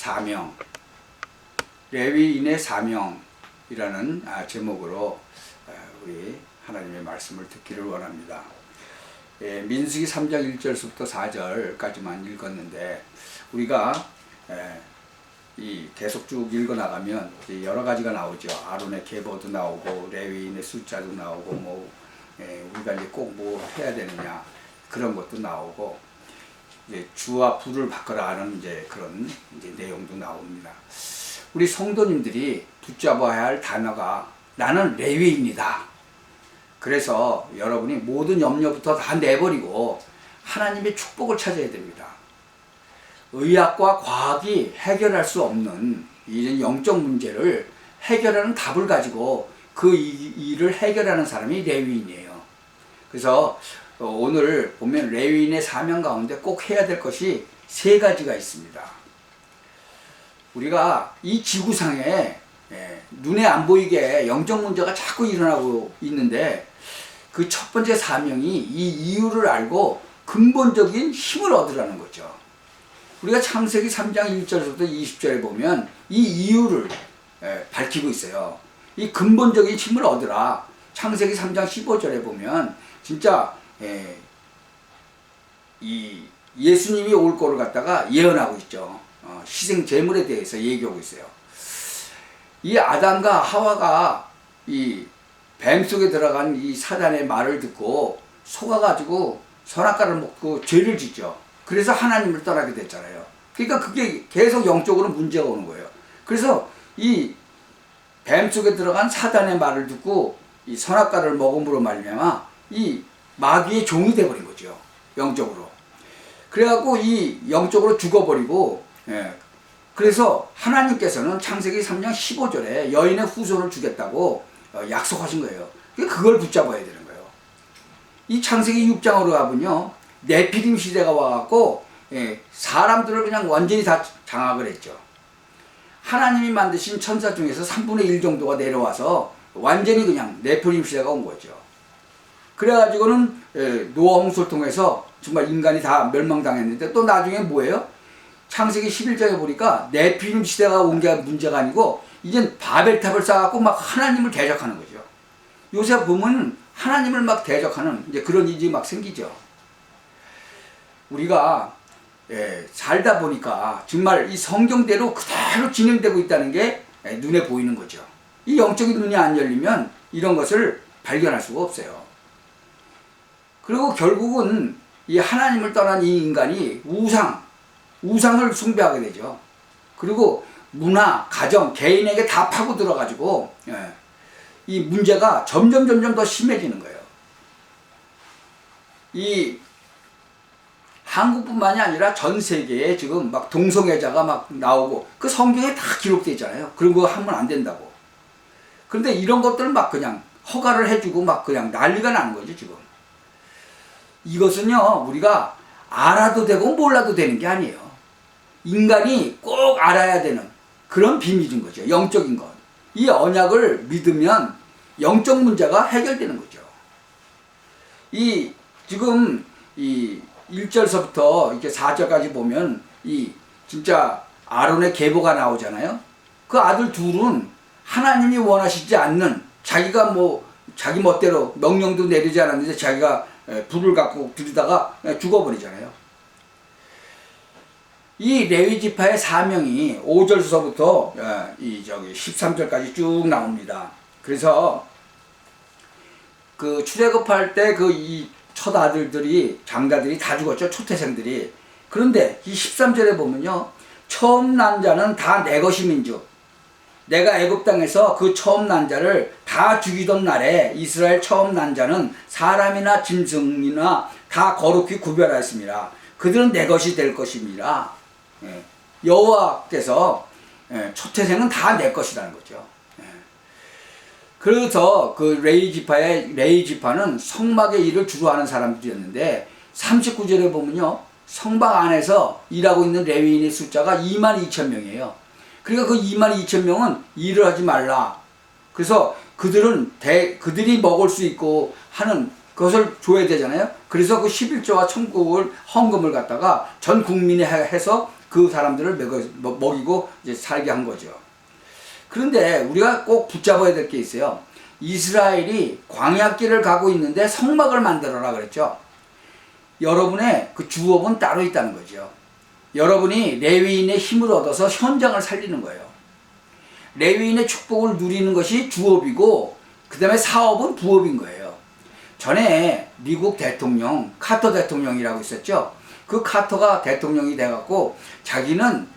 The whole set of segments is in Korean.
사명, 레위인의 사명이라는 제목으로 우리 하나님의 말씀을 듣기를 원합니다. 민수기 3장 1절부터 4절까지만 읽었는데 우리가 계속 쭉 읽어나가면 여러 가지가 나오죠. 아론의 계보도 나오고 레위인의 숫자도 나오고 우리가 이제 꼭 뭐 해야 되느냐 그런 것도 나오고 주와 부를 바꿔라 하는 그런 내용도 나옵니다. 우리 성도님들이 붙잡아야 할 단어가 나는 레위인이다. 그래서 여러분이 모든 염려부터 다 내버리고 하나님의 축복을 찾아야 됩니다. 의학과 과학이 해결할 수 없는 이런 영적 문제를 해결하는 답을 가지고 그 일을 해결하는 사람이 레위인이에요. 그래서 오늘 보면 레위인의 사명 가운데 꼭 해야 될 것이 3가지가 있습니다. 우리가 이 지구상에 눈에 안 보이게 영적 문제가 자꾸 일어나고 있는데 그 첫 번째 사명이 이 이유를 알고 근본적인 힘을 얻으라는 거죠. 우리가 창세기 3장 1절부터 20절에 보면 이 이유를 밝히고 있어요. 이 근본적인 힘을 얻으라. 창세기 3장 15절에 보면 진짜 이 예수님이 올 거를 갖다가 예언하고 있죠. 희생 제물에 대해서 얘기하고 있어요. 이 아담과 하와가 이 뱀 속에 들어간 이 사단의 말을 듣고 속아가지고 선악과를 먹고 죄를 짓죠. 그래서 하나님을 떠나게 됐잖아요. 그러니까 그게 계속 영적으로 문제가 오는 거예요. 그래서 이 뱀 속에 들어간 사단의 말을 듣고 이 선악과를 먹음으로 말미암아 이 마귀의 종이 돼버린 거죠. 영적으로. 그래갖고 이 영적으로 죽어버리고 그래서 하나님께서는 창세기 3장 15절에 여인의 후손을 주겠다고 약속하신 거예요. 그걸 붙잡아야 되는 거예요. 이 창세기 6장으로 가면요. 네피림 시대가 와갖고 사람들을 그냥 완전히 다 장악을 했죠. 하나님이 만드신 천사 중에서 3분의 1 정도가 내려와서 완전히 그냥 네피림 시대가 온 거죠. 그래가지고는 노아 홍수를 통해서 정말 인간이 다 멸망당했는데 또 나중에 뭐예요? 창세기 11장에 보니까 네피림 시대가 온 게 문제가 아니고 이젠 바벨탑을 쌓아갖고 막 하나님을 대적하는 거죠. 요새 보면 하나님을 막 대적하는 그런 일이 막 생기죠. 우리가 살다 보니까 정말 이 성경대로 그대로 진행되고 있다는 게 눈에 보이는 거죠. 이 영적인 눈이 안 열리면 이런 것을 발견할 수가 없어요. 그리고 결국은 이 하나님을 떠난 이 인간이 우상을 숭배하게 되죠. 그리고 문화, 가정, 개인에게 다 파고들어가지고 이 문제가 점점 더 심해지는 거예요. 이 한국뿐만이 아니라 전 세계에 지금 막 동성애자가 막 나오고 그 성경에 다 기록되어 있잖아요. 그런 거 하면 안 된다고. 그런데 이런 것들을 막 그냥 허가를 해주고 막 그냥 난리가 나는 거죠, 지금. 이것은요, 우리가 알아도 되고 몰라도 되는 게 아니에요. 인간이 꼭 알아야 되는 그런 비밀인 거죠. 영적인 것. 이 언약을 믿으면 영적 문제가 해결되는 거죠. 지금 1절서부터 이렇게 4절까지 보면 진짜 아론의 계보가 나오잖아요. 그 아들 둘은 하나님이 원하시지 않는 자기가 자기 멋대로 명령도 내리지 않았는데 자기가 불을 갖고 들이다가 죽어버리잖아요. 이 레위 지파의 사명이 5절서부터 13절까지 쭉 나옵니다. 그래서 그 출애굽할 때 이 첫 아들들이 장자들이 다 죽었죠. 초태생들이. 그런데 이 13절에 보면요. 처음 난 자는 다 내 것임인즉 내가 애굽 땅에서 그 처음 난 자를 다 죽이던 날에 이스라엘 처음 난 자는 사람이나 짐승이나 다 거룩히 구별하였습니다. 그들은 내 것이 될 것입니다. 여호와께서 초태생은 다 내 것이라는 거죠. 그래서 그 레위 지파는 성막의 일을 주로 하는 사람들이었는데 39절에 보면요. 성막 안에서 일하고 있는 레위인의 숫자가 22,000명이에요. 그러니까 그 22,000명은 일을 하지 말라. 그래서 그들이 먹을 수 있고 하는 그것을 줘야 되잖아요. 그래서 그 11조와 천국을 헌금을 갖다가 전 국민이 해서 그 사람들을 먹이고 이제 살게 한 거죠. 그런데 우리가 꼭 붙잡아야 될 게 있어요. 이스라엘이 광야길을 가고 있는데 성막을 만들어라 그랬죠. 여러분의 그 주업은 따로 있다는 거죠. 여러분이 레위인의 힘을 얻어서 현장을 살리는 거예요. 레위인의 축복을 누리는 것이 주업이고 그 다음에 사업은 부업인 거예요. 전에 미국 대통령 카터 대통령이라고 있었죠. 그 카터가 대통령이 돼갖고 자기는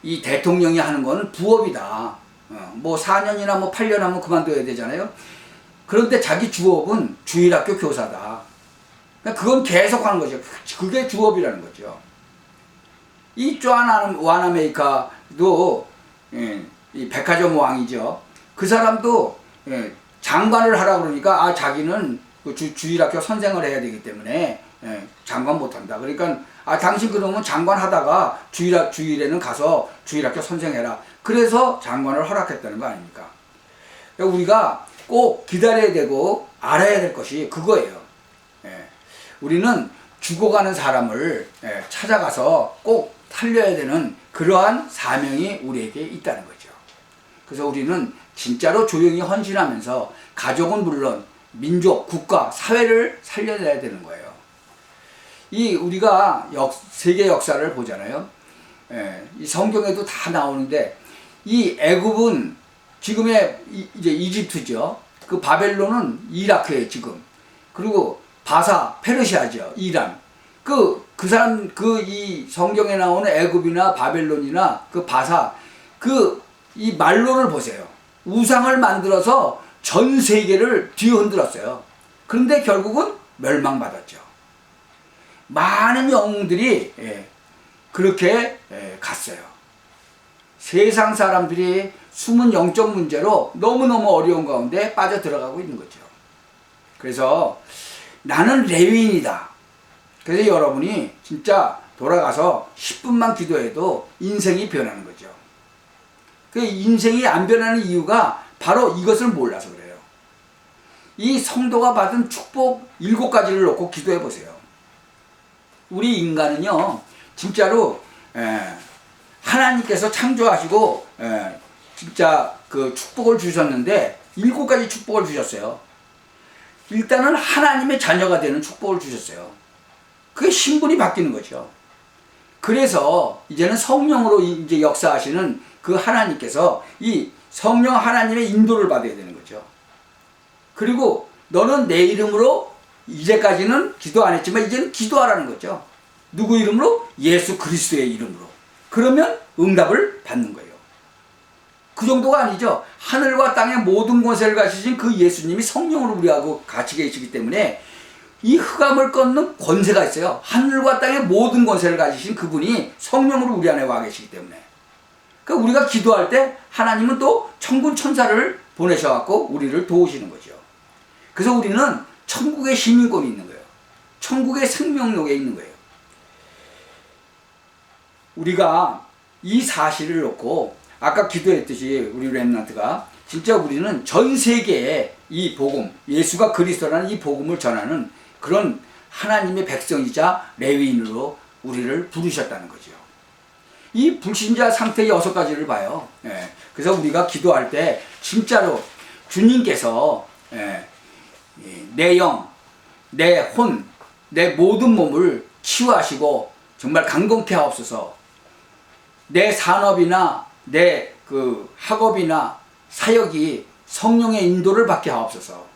이 대통령이 하는 거는 부업이다. 뭐 4년이나 뭐 8년 하면 그만둬야 되잖아요. 그런데 자기 주업은 주일학교 교사다. 그러니까 그건 계속 하는 거죠. 그게 주업이라는 거죠. 이 존 와나메이카도 이 백화점 왕이죠. 그 사람도 장관을 하라 그러니까 자기는 그 주일학교 선생을 해야 되기 때문에 장관 못한다. 그러니까 당신 그러면 장관 하다가 주일에는 가서 주일학교 선생해라. 그래서 장관을 허락했다는 거 아닙니까? 그러니까 우리가 꼭 기다려야 되고 알아야 될 것이 그거예요. 우리는 죽어가는 사람을 찾아가서 꼭 살려야 되는 그러한 사명이 우리에게 있다는 거죠. 그래서 우리는 진짜로 조용히 헌신하면서 가족은 물론 민족, 국가, 사회를 살려내야 되는 거예요. 우리가 세계 역사를 보잖아요. 이 성경에도 다 나오는데 이 애굽은 지금의 이제 이집트죠. 그 바벨론은 이라크에 지금. 그리고 바사, 페르시아죠. 이란. 그 사람, 이 성경에 나오는 애굽이나 바벨론이나 그 바사, 이 말로를 보세요. 우상을 만들어서 전 세계를 뒤흔들었어요. 그런데 결국은 멸망받았죠. 많은 영웅들이 그렇게 갔어요. 세상 사람들이 숨은 영적 문제로 너무너무 어려운 가운데 빠져 들어가고 있는 거죠. 그래서 나는 레위인이다. 그래서 여러분이 진짜 돌아가서 10분만 기도해도 인생이 변하는 거죠. 그 인생이 안 변하는 이유가 바로 이것을 몰라서 그래요. 이 성도가 받은 축복 7가지를 놓고 기도해 보세요. 우리 인간은요, 진짜로 하나님께서 창조하시고 진짜 그 축복을 주셨는데 7가지 축복을 주셨어요. 일단은 하나님의 자녀가 되는 축복을 주셨어요. 그게 신분이 바뀌는 거죠. 그래서 이제는 성령으로 이제 역사하시는 그 하나님께서 이 성령 하나님의 인도를 받아야 되는 거죠. 그리고 너는 내 이름으로 이제까지는 기도 안 했지만 이제는 기도하라는 거죠. 누구 이름으로? 예수 그리스도의 이름으로. 그러면 응답을 받는 거예요. 그 정도가 아니죠. 하늘과 땅의 모든 권세를 가지신 그 예수님이 성령으로 우리하고 같이 계시기 때문에 이 흑암을 꺾는 권세가 있어요. 하늘과 땅의 모든 권세를 가지신 그분이 성령으로 우리 안에 와 계시기 때문에. 그러니까 우리가 기도할 때 하나님은 또 천군 천사를 보내셔갖고 우리를 도우시는 거죠. 그래서 우리는 천국의 시민권이 있는 거예요. 천국의 생명력에 있는 거예요. 우리가 이 사실을 놓고 아까 기도했듯이 우리 렘넌트가 진짜 우리는 전 세계에 이 복음, 예수가 그리스도라는 이 복음을 전하는 그런 하나님의 백성이자 레위인으로 우리를 부르셨다는 거죠. 이 불신자 상태의 6가지를 봐요. 그래서 우리가 기도할 때 진짜로 주님께서 내 영, 내 혼, 내 모든 몸을 치유하시고 정말 강건케 하옵소서. 내 산업이나 내 그 학업이나 사역이 성령의 인도를 받게 하옵소서.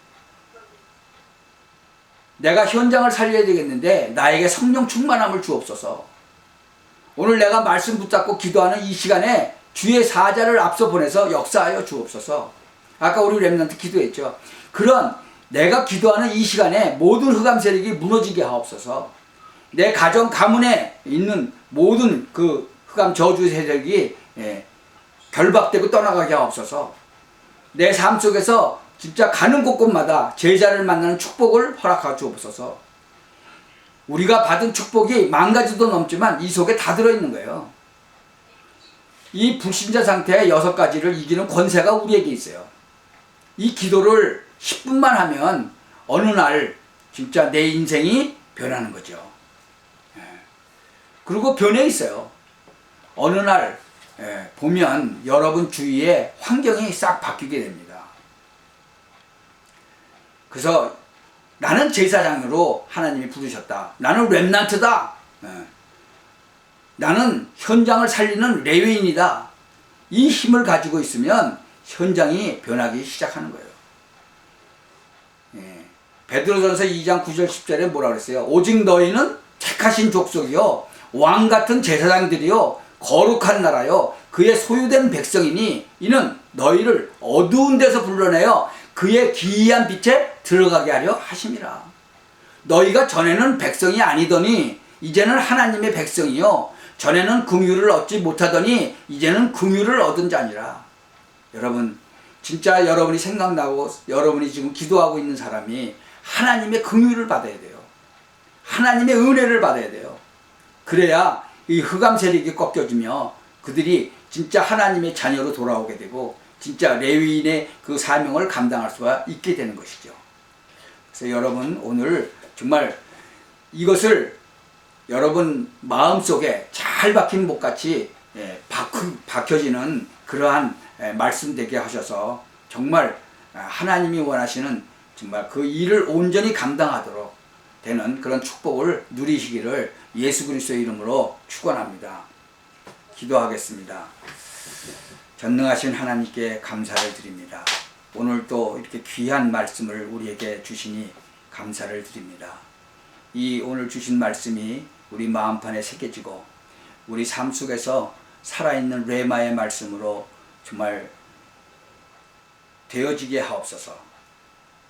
내가 현장을 살려야 되겠는데 나에게 성령 충만함을 주옵소서. 오늘 내가 말씀 붙잡고 기도하는 이 시간에 주의 사자를 앞서 보내서 역사하여 주옵소서. 아까 우리 렘넌트 기도했죠. 그런 내가 기도하는 이 시간에 모든 흑암 세력이 무너지게 하옵소서. 내 가정 가문에 있는 모든 그 흑암 저주 세력이 결박되고 떠나가게 하옵소서. 내 삶 속에서 진짜 가는 곳곳마다 제자를 만나는 축복을 허락하여 주옵소서. 우리가 받은 축복이 10,000가지도 넘지만 이 속에 다 들어있는 거예요. 이 불신자 상태의 6가지를 이기는 권세가 우리에게 있어요. 이 기도를 10분만 하면 어느 날 진짜 내 인생이 변하는 거죠. 그리고 변해 있어요. 어느 날 보면 여러분 주위에 환경이 싹 바뀌게 됩니다. 그래서 나는 제사장으로 하나님이 부르셨다. 나는 렘넌트다. 나는 현장을 살리는 레위인이다. 이 힘을 가지고 있으면 현장이 변하기 시작하는 거예요. 베드로전서 2장 9절 10절에 뭐라 그랬어요? 오직 너희는 택하신 족속이요 왕 같은 제사장들이요 거룩한 나라요 그의 소유된 백성이니 이는 너희를 어두운 데서 불러내어 그의 기이한 빛에 들어가게 하려 하심이라. 너희가 전에는 백성이 아니더니 이제는 하나님의 백성이요 전에는 긍휼을 얻지 못하더니 이제는 긍휼을 얻은 자니라. 여러분 진짜 여러분이 생각나고 여러분이 지금 기도하고 있는 사람이 하나님의 긍휼을 받아야 돼요. 하나님의 은혜를 받아야 돼요. 그래야 이 흑암 세력이 꺾여지며 그들이 진짜 하나님의 자녀로 돌아오게 되고 진짜 레위인의 그 사명을 감당할 수가 있게 되는 것이죠. 그래서 여러분 오늘 정말 이것을 여러분 마음속에 잘 박힌 목같이 박혀지는 그러한 말씀 되게 하셔서 정말 하나님이 원하시는 정말 그 일을 온전히 감당하도록 되는 그런 축복을 누리시기를 예수 그리스도의 이름으로 축원합니다. 기도하겠습니다. 전능하신 하나님께 감사를 드립니다. 오늘 또 이렇게 귀한 말씀을 우리에게 주시니 감사를 드립니다. 이 오늘 주신 말씀이 우리 마음판에 새겨지고 우리 삶 속에서 살아있는 레마의 말씀으로 정말 되어지게 하옵소서.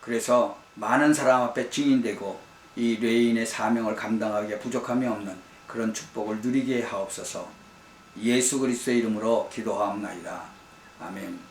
그래서 많은 사람 앞에 증인되고 이 레위인의 사명을 감당하기에 부족함이 없는 그런 축복을 누리게 하옵소서. 예수 그리스도의 이름으로 기도하옵나이다. 아멘.